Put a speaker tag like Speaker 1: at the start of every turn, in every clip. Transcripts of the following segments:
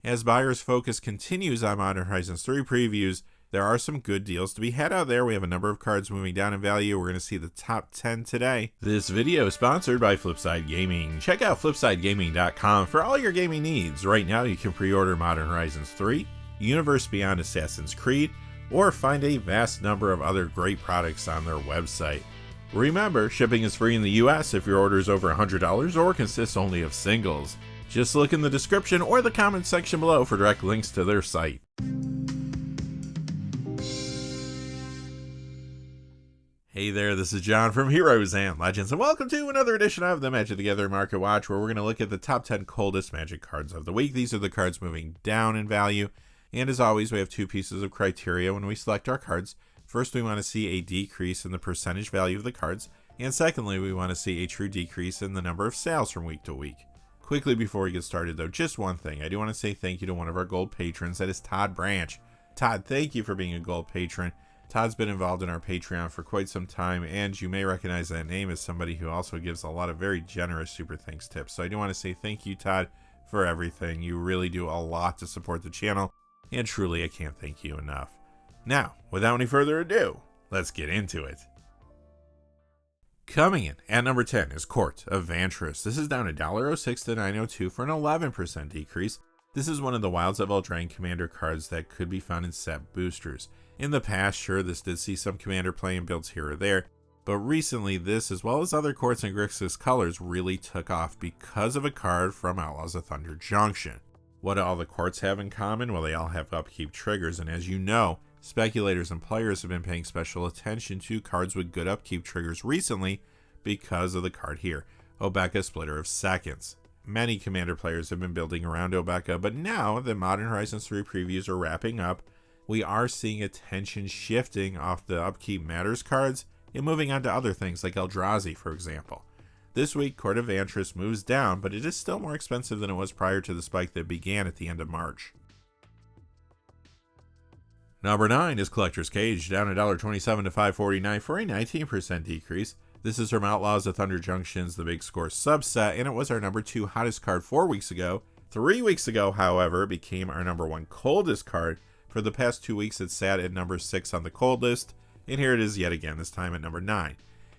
Speaker 1: As buyers' focus continues on Modern Horizons 3 previews, there are some good deals to be had out there. We have a number of cards moving down in value. We're going to see the top 10 today. This video is sponsored by Flipside Gaming. Check out flipsidegaming.com for all your gaming needs. Right now you can pre-order Modern Horizons 3, Universe Beyond Assassin's Creed, or find a vast number of other great products on their website. Remember, shipping is free in the US if your order is over $100 or consists only of singles. Just look in the description or the comment section below for direct links to their site. Hey there, this is John from Heroes and Legends, and welcome to another edition of the Magic the Gathering Market Watch, where we're going to look at the top 10 coldest Magic cards of the week. These are the cards moving down in value, and as always, we have two pieces of criteria when we select our cards. First, we want to see a decrease in the percentage value of the cards, and secondly, we want to see a true decrease in the number of sales from week to week. Quickly before we get started though, just one thing. I do want to say thank you to one of our gold patrons, that is Todd Branch. Todd, thank you for being a gold patron. Todd's been involved in our Patreon for quite some time, and you may recognize that name as somebody who also gives a lot of very generous Super Thanks tips. So I do want to say thank you, Todd, for everything. You really do a lot to support the channel, and truly I can't thank you enough. Now, without any further ado, let's get into it. Coming in at number 10 is Court of Vantress. This is down $1.06 to $9.02 for an 11% decrease. This is one of the Wilds of Eldraine Commander cards that could be found in set boosters. In the past, sure, this did see some Commander play in builds here or there, but recently this, as well as other Courts and Grixis colors, really took off because of a card from Outlaws of Thunder Junction. What do all the Courts have in common? Well, they all have upkeep triggers, and as you know, speculators and players have been paying special attention to cards with good upkeep triggers recently because of the card here, Obeka Splitter of Seconds. Many Commander players have been building around Obeka, but now that Modern Horizons 3 previews are wrapping up, we are seeing attention shifting off the Upkeep Matters cards and moving on to other things like Eldrazi, for example. This week, Court of Vantress moves down, but it is still more expensive than it was prior to the spike that began at the end of March. Number 9 is Collector's Cage, down $1.27 to $5.49 for a 19% decrease. This is from Outlaws of Thunder Junction's The Big Score subset, and it was our number 2 hottest card 4 weeks ago. 3 weeks ago, however, it became our number 1 coldest card. For the past 2 weeks, it sat at number 6 on the cold list, and here it is yet again, this time at number 9.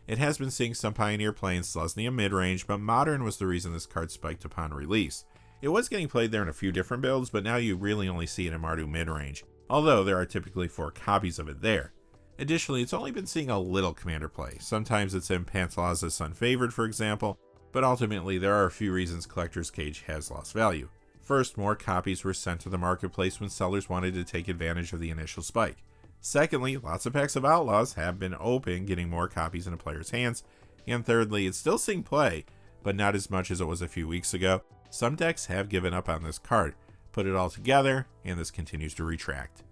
Speaker 1: It has been seeing some Pioneer play in Selesnya mid-range, but Modern was the reason this card spiked upon release. It was getting played there in a few different builds, but now you really only see it in Mardu mid-range, although there are typically 4 copies of it there. Additionally, it's only been seeing a little Commander play. Sometimes it's in Pantalaza's Unfavored, for example, but ultimately there are a few reasons Collector's Cage has lost value. First, more copies were sent to the marketplace when sellers wanted to take advantage of the initial spike. Secondly, lots of packs of Outlaws have been open, getting more copies in a player's hands. And thirdly, it's still seeing play, but not as much as it was a few weeks ago. Some decks have given up on this card. Put it all together, and this continues to retract.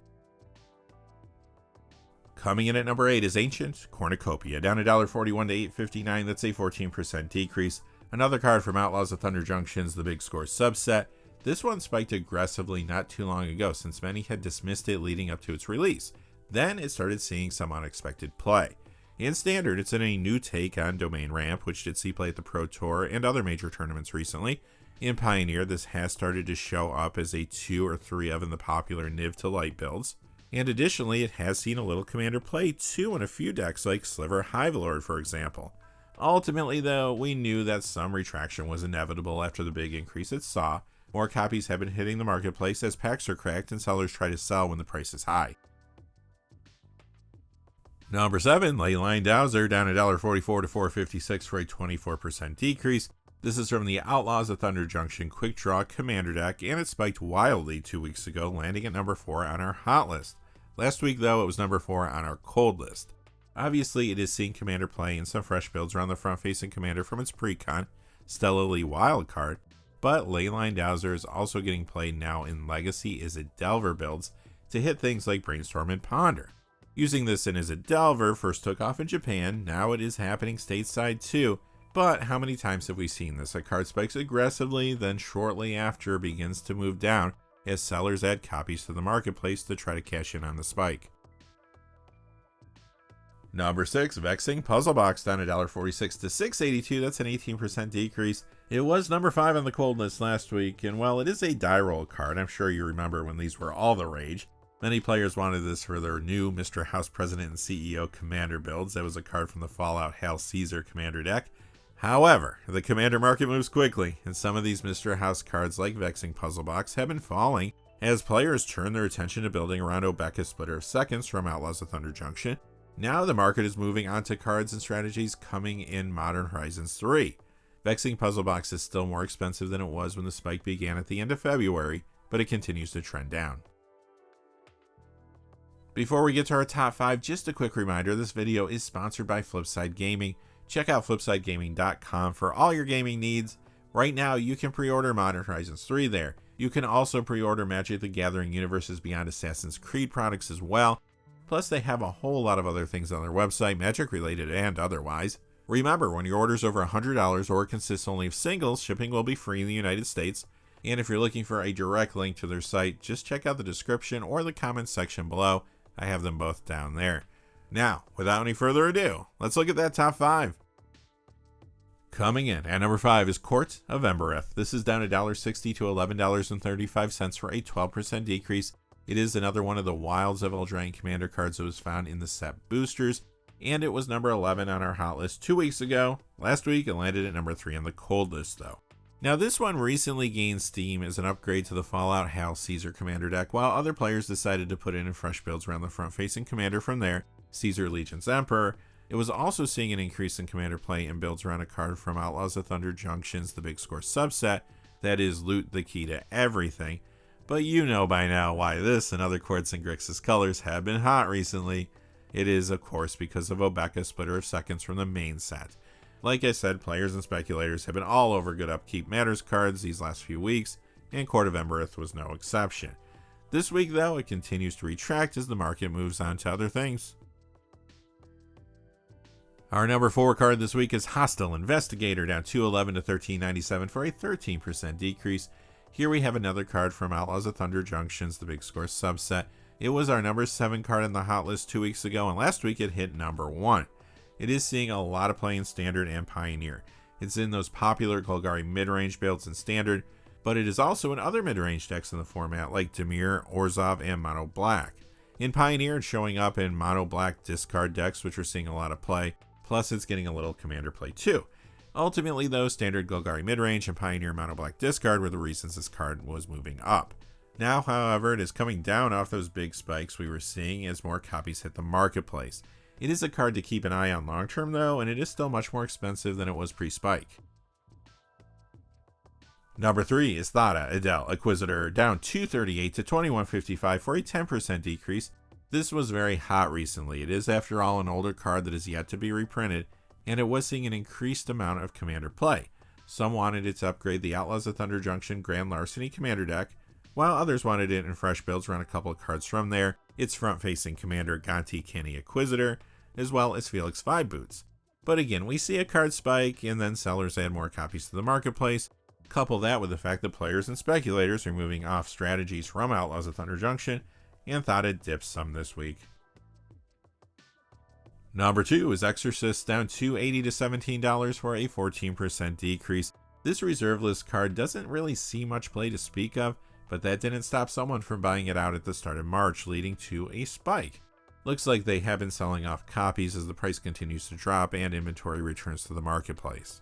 Speaker 1: Coming in at number 8 is Ancient Cornucopia, down $1.41 to $8.59. That's a 14% decrease. Another card from Outlaws of Thunder Junction's The Big Score subset. This one spiked aggressively not too long ago, since many had dismissed it leading up to its release. Then it started seeing some unexpected play. In Standard, it's in a new take on Domain Ramp, which did see play at the Pro Tour and other major tournaments recently. In Pioneer, this has started to show up as a 2 or 3 of in the popular Niv to Light builds. And additionally, it has seen a little Commander play too in a few decks like Sliver Hivelord, for example. Ultimately though, we knew that some retraction was inevitable after the big increase it saw. More copies have been hitting the marketplace as packs are cracked and sellers try to sell when the price is high. Number 7, Leyline Dowser, down $1.44 to $4.56 for a 24% decrease. This is from the Outlaws of Thunder Junction Quick Draw Commander deck, and it spiked wildly 2 weeks ago, landing at number 4 on our hot list. Last week, though, it was number 4 on our cold list. Obviously, it is seeing Commander play in some fresh builds around the front-facing Commander from its pre-con, Stellarly Wild card, but Leyline Dowser is also getting played now in Legacy Izzet Delver builds to hit things like Brainstorm and Ponder. Using this in Izzet Delver first took off in Japan, now it is happening stateside too, but how many times have we seen this? A card spikes aggressively, then shortly after begins to move down as sellers add copies to the marketplace to try to cash in on the spike. Number 6, Vexing Puzzle Box down $1.46 to $6.82. That's an 18% decrease. It was number 5 on the Coldest last week, and while it is a die roll card, I'm sure you remember when these were all the rage. Many players wanted this for their new Mr. House President and CEO Commander builds. That was a card from the Fallout Hail Caesar Commander deck. However, the Commander market moves quickly, and some of these Mr. House cards like Vexing Puzzle Box have been falling as players turn their attention to building around Obeka Splitter of Seconds from Outlaws of Thunder Junction. Now the market is moving on to cards and strategies coming in Modern Horizons 3. Vexing Puzzle Box is still more expensive than it was when the spike began at the end of February, but it continues to trend down. Before we get to our top 5, just a quick reminder, this video is sponsored by Flipside Gaming. Check out flipsidegaming.com for all your gaming needs. Right now, you can pre-order Modern Horizons 3 there. You can also pre-order Magic the Gathering Universes Beyond Assassin's Creed products as well. Plus, they have a whole lot of other things on their website, Magic related and otherwise. Remember, when your order's over $100 or consists only of singles, shipping will be free in the United States. And if you're looking for a direct link to their site, just check out the description or the comments section below. I have them both down there. Now, without any further ado, let's look at that top 5. Coming in at number 5 is Court of Embereth. This is down $1.60 to $11.35 for a 12% decrease. It is another one of the Wilds of Eldraine Commander cards that was found in the set boosters, and it was number 11 on our hot list 2 weeks ago. Last week, it landed at number 3 on the Coldest, though. Now, this one recently gained steam as an upgrade to the Fallout Hail Caesar Commander deck, while other players decided to put in fresh builds around the front-facing Commander from there, Caesar Legion's Emperor. It was also seeing an increase in Commander play and builds around a card from Outlaws of Thunder Junction's The Big Score subset, that is Loot the Key to Everything. But you know by now why this and other Quartz and Grixis colors have been hot recently. It is, of course, because of Obeka Splitter of Seconds from the main set. Like I said, players and speculators have been all over Good Upkeep Matters cards these last few weeks, and Court of Embereth was no exception. This week, though, it continues to retract as the market moves on to other things. Our number 4 card this week is Hostile Investigator, down $2.11 to $13.97 for a 13% decrease. Here we have another card from Outlaws of Thunder Junction's The Big Score subset. It was our number 7 card in the hot list 2 weeks ago, and last week it hit number 1. It is seeing a lot of play in Standard and Pioneer. It's in those popular Golgari mid-range builds in Standard, but it is also in other mid-range decks in the format like Dimir, Orzhov, and Mono Black. In Pioneer, it's showing up in Mono Black discard decks, which are seeing a lot of play, plus it's getting a little Commander play too. Ultimately, though, Standard Golgari midrange and Pioneer Mono Black discard were the reasons this card was moving up. Now, however, it is coming down off those big spikes we were seeing as more copies hit the marketplace. It is a card to keep an eye on long term, though, and it is still much more expensive than it was pre-spike. Number 3 is Thada Adel, Acquisitor, down $2.38 to $21.55 for a 10% decrease. This was very hot recently. It is, after all, an older card that is yet to be reprinted, and it was seeing an increased amount of Commander play. Some wanted it to upgrade the Outlaws of Thunder Junction Grand Larceny Commander deck, while others wanted it in fresh builds around a couple of cards from there, its front-facing Commander Gonti Canny Acquisitor, as well as Felix Five Boots. But again, we see a card spike, and then sellers add more copies to the marketplace. Couple that with the fact that players and speculators are moving off strategies from Outlaws of Thunder Junction, and Thada dips some this week. Number 2 is Exorcist, down $2.80 to $17 for a 14% decrease. This reserve list card doesn't really see much play to speak of, but that didn't stop someone from buying it out at the start of March, leading to a spike. Looks like they have been selling off copies as the price continues to drop and inventory returns to the marketplace.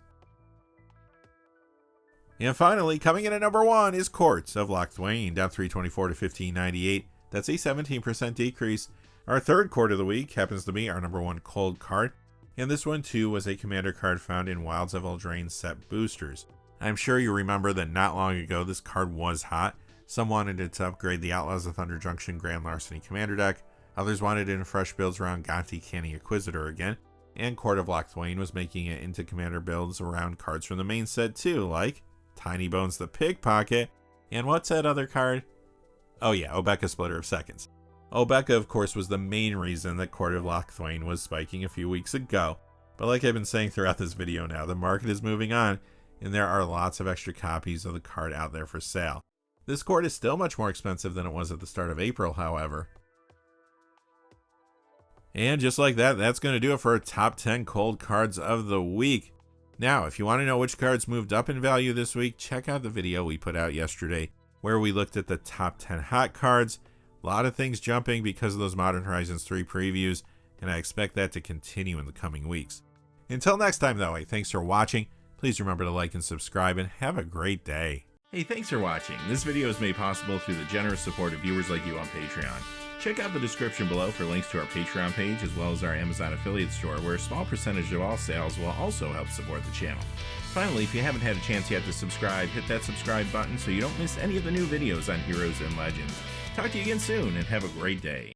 Speaker 1: And finally, coming in at number 1 is Court of Locthwain, down $3.24 to $15.98. That's a 17% decrease. Our third Court of the week happens to be our number 1 cold card, and this one too was a Commander card found in Wilds of Eldraine set boosters. I'm sure you remember that not long ago this card was hot. Some wanted it to upgrade the Outlaws of Thunder Junction Grand Larceny Commander deck, others wanted it in fresh builds around Gonti Canny Acquisitor again, and Court of Locthwain was making it into Commander builds around cards from the main set too, like Tiny Bones the Pickpocket, and what's that other card? Oh yeah, Obeka Splitter of Seconds. Obeka, of course, was the main reason that Court of Locthwain was spiking a few weeks ago, but like I've been saying throughout this video now, the market is moving on, and there are lots of extra copies of the card out there for sale. This card is still much more expensive than it was at the start of April, however. And just like that, that's going to do it for our top 10 cold cards of the week. Now, if you want to know which cards moved up in value this week, check out the video we put out yesterday where we looked at the top 10 hot cards. A lot of things jumping because of those Modern Horizons 3 previews, and I expect that to continue in the coming weeks. Until next time, though, thanks for watching. Please remember to like and subscribe, and have a great day. Hey, thanks for watching. This video is made possible through the generous support of viewers like you on Patreon. Check out the description below for links to our Patreon page as well as our Amazon affiliate store, where a small percentage of all sales will also help support the channel. Finally, if you haven't had a chance yet to subscribe, hit that subscribe button so you don't miss any of the new videos on Heroes and Legends. Talk to you again soon, and have a great day.